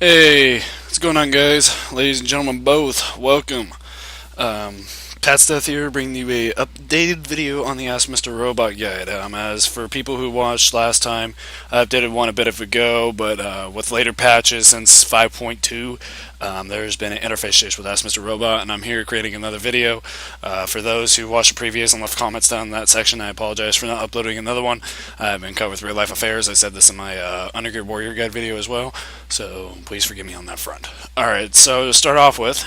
Hey, what's going on, guys? Ladies and gentlemen, both. Welcome. Pat Steth here, bringing you a updated video on the Ask Mr. Robot guide. As for people who watched last time, I updated one a bit of ago, but with later patches since 5.2, there's been an interface issue with Ask Mr. Robot, and I'm here creating another video. For those who watched the previous and left comments down in that section, I apologize for not uploading another one. I've been cut with real life affairs. I said this in my Undergear Warrior Guide video as well, so please forgive me on that front. Alright, so to start off with,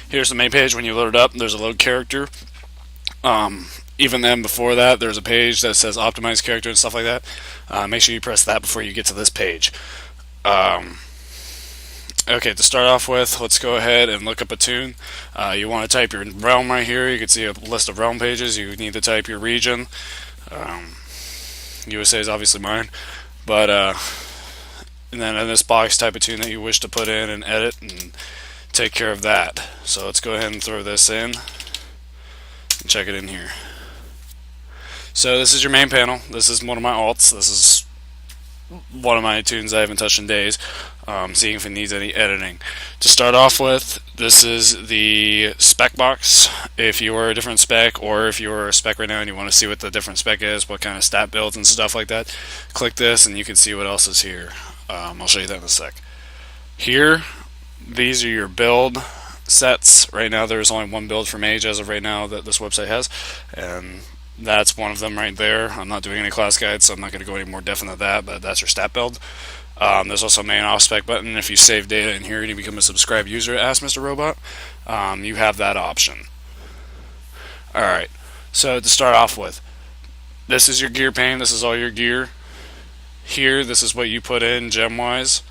here's the main page. When you load it up, there's a load character. Even then, before that, there's a page that says optimize character and stuff like that. Make sure you press that before you get to this page. Okay, to start off with, let's go ahead and look up a toon. You want to type your realm right here. You can see a list of realm pages. You need to type your region. USA is obviously mine. But, and then in this box, type a toon that you wish to put in and edit and take care of that. So let's go ahead and throw this in and check it in here. So this is your main panel. This is one of my alts. This is one of my toons I haven't touched in days, seeing if it needs any editing. To start off with, this is the spec box. If you are a different spec, or if you are a spec right now and you want to see what the different spec is, what kind of stat builds and stuff like that, click this and you can see what else is here. I'll show you that in a sec. Here, these are your build sets. Right now there's only one build for Mage as of right now that this website has, and that's one of them right there. I'm not doing any class guides, so I'm not going to go any more depth into that, but that's your stat build. There's also a main off spec button. If you save data in here and you become a subscribed user at Ask Mr. Robot, you have that option. Alright, so to start off with, this is your gear pane. This is all your gear. Here, this is what you put in gem-wise.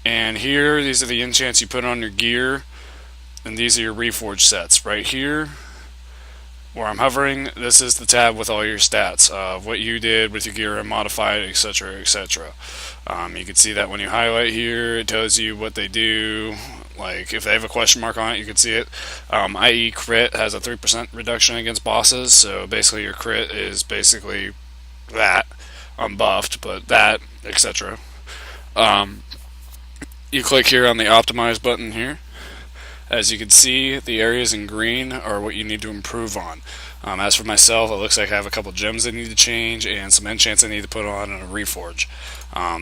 And here, these are the enchants you put on your gear, and these are your reforged sets. Right here, where I'm hovering, this is the tab with all your stats of what you did with your gear and modified, etc., etc. You can see that when you highlight here, it tells you what they do. Like, if they have a question mark on it, you can see it. I.e. crit has a 3% reduction against bosses, so basically your crit is basically that, unbuffed, but that, etc. You click here on the optimize button here. As you can see, the areas in green are what you need to improve on. As for myself, it looks like I have a couple gems I need to change and some enchants I need to put on and a reforge.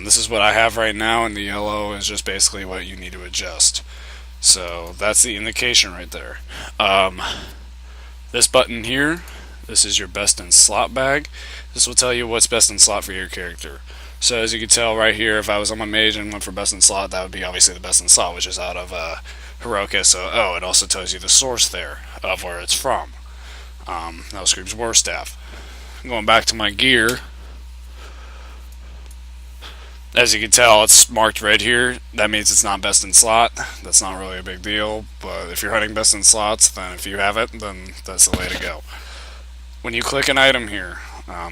This is what I have right now, and the yellow is just basically what you need to adjust. So that's the indication right there. This button here, this is your best in slot bag. This will tell you what's best in slot for your character. So as you can tell right here, if I was on my mage and went for best in slot, that would be obviously the best in slot, which is out of Heroic SOO. It also tells you the source there of where it's from. That screams War Staff. Going back to my gear, as you can tell, it's marked red here. That means it's not best in slot. That's not really a big deal, but if you're hunting best in slots, then if you have it, then that's the way to go. When you click an item here,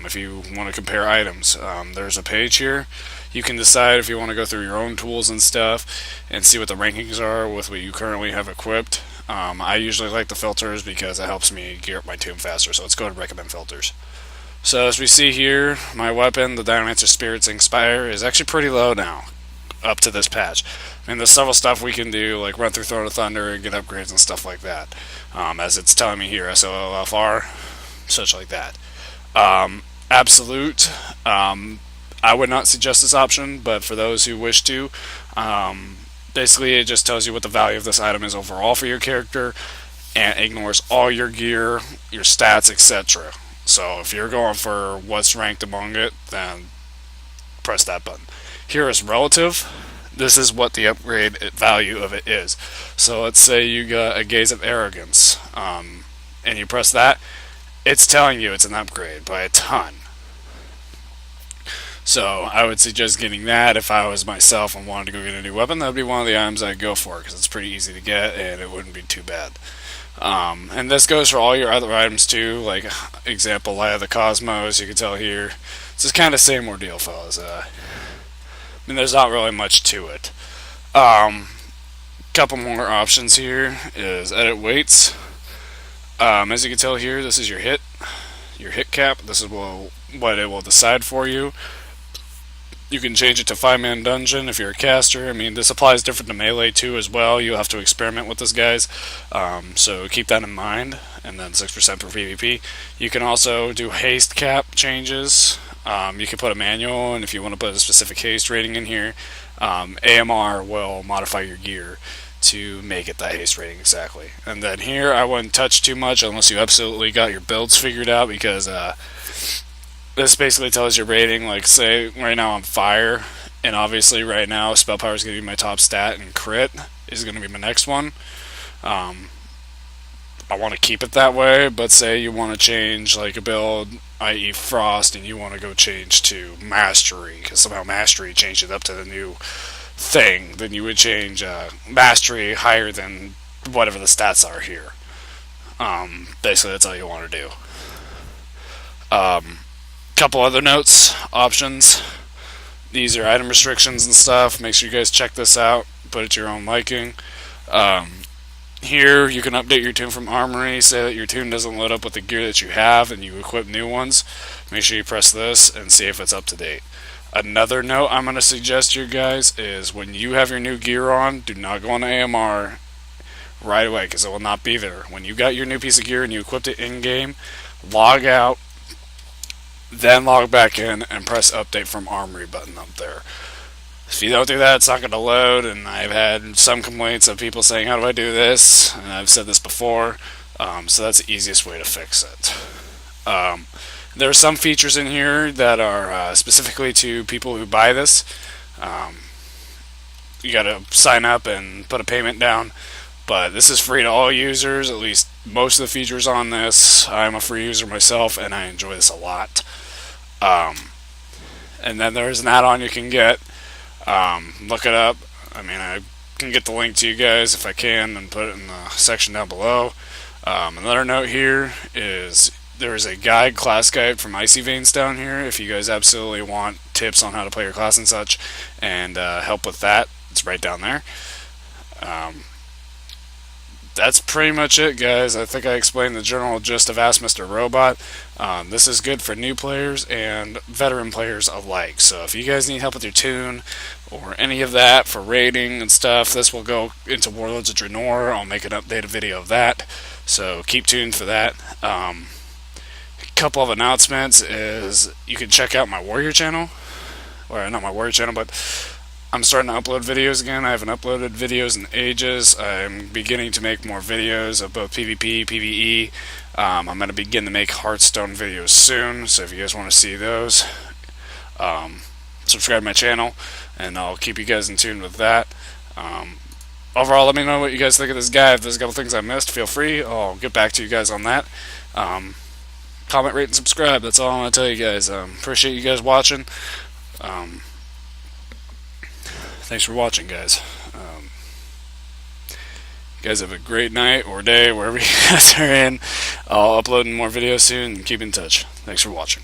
if you want to compare items, there's a page here. You can decide if you want to go through your own tools and stuff and see what the rankings are with what you currently have equipped. I usually like the filters because it helps me gear up my toon faster, so let's go and recommend filters. So as we see here, my weapon, the Dynamaster Spirit's Inspire, is actually pretty low now, up to this patch. And there's several stuff we can do, like run through Throne of Thunder and get upgrades and stuff like that. As it's telling me here, SOLFR, such like that. Absolute, I would not suggest this option, but for those who wish to, basically it just tells you what the value of this item is overall for your character and ignores all your gear, your stats, etc. So if you're going for what's ranked among it, then press that button. Here is relative. This is what the upgrade value of it is. So let's say you got a Gaze of Arrogance, and you press that, it's telling you it's an upgrade by a ton. So I would suggest getting that if I was myself and wanted to go get a new weapon. That would be one of the items I'd go for because it's pretty easy to get and it wouldn't be too bad. And this goes for all your other items too, like example, Light of the Cosmos. You can tell here, it's just kind of same ordeal, fellas. I mean, there's not really much to it. Couple more options here is edit weights. As you can tell here, this is your hit cap. This is what it will decide for you. You can change it to 5-man dungeon if you're a caster. I mean, this applies different to melee too as well. You'll have to experiment with this, guys. So keep that in mind. And then 6% for PvP. You can also do haste cap changes. You can put a manual, and if you want to put a specific haste rating in here, AMR will modify your gear to make it that haste rating exactly. And then here, I wouldn't touch too much unless you absolutely got your builds figured out, because this basically tells your rating. Like, say right now I'm fire, and obviously right now spell power is going to be my top stat, and crit is going to be my next one. I want to keep it that way, but say you want to change like a build, i.e. Frost, and you want to go change to Mastery, because somehow Mastery changed it up to the new thing, then you would change Mastery higher than whatever the stats are here. Basically, that's all you want to do. Couple other notes, options. These are item restrictions and stuff. Make sure you guys check this out. Put it to your own liking. Here, you can update your tune from Armory. Say that your tune doesn't load up with the gear that you have and you equip new ones. Make sure you press this and see if it's up to date. Another note I'm going to suggest to you guys is when you have your new gear on, do not go on AMR right away, because it will not be there. When you got your new piece of gear and you equipped it in-game, log out, then log back in and press update from Armory button up there. If you don't do that, it's not going to load, and I've had some complaints of people saying, how do I do this? And I've said this before, so that's the easiest way to fix it. There are some features in here that are specifically to people who buy this. You got to sign up and put a payment down, but this is free to all users, at least most of the features on this. I'm a free user myself, and I enjoy this a lot. And then there's an add-on you can get. Look it up. I mean, I can get the link to you guys if I can and put it in the section down below. Another note here is there is a guide, class guide from Icy Veins down here if you guys absolutely want tips on how to play your class and such, and help with that. It's right down there. That's pretty much it, guys. I think I explained the general gist of Ask Mr. Robot. This is good for new players and veteran players alike. So if you guys need help with your tune or any of that for raiding and stuff, this will go into Warlords of Draenor. I'll make an updated video of that. So keep tuned for that. A couple of announcements is you can check out my Warrior channel. Or not my Warrior channel, but I'm starting to upload videos again. I haven't uploaded videos in ages. I'm beginning to make more videos of both PvP, PvE. I'm going to begin to make Hearthstone videos soon, so if you guys want to see those, subscribe to my channel, and I'll keep you guys in tune with that. Overall, let me know what you guys think of this guide. If there's a couple things I missed, feel free. I'll get back to you guys on that. Comment, rate, and subscribe. That's all I want to tell you guys. Appreciate you guys watching. Thanks for watching, guys. You guys have a great night or day, wherever you guys are in. I'll upload more videos soon, and keep in touch. Thanks for watching.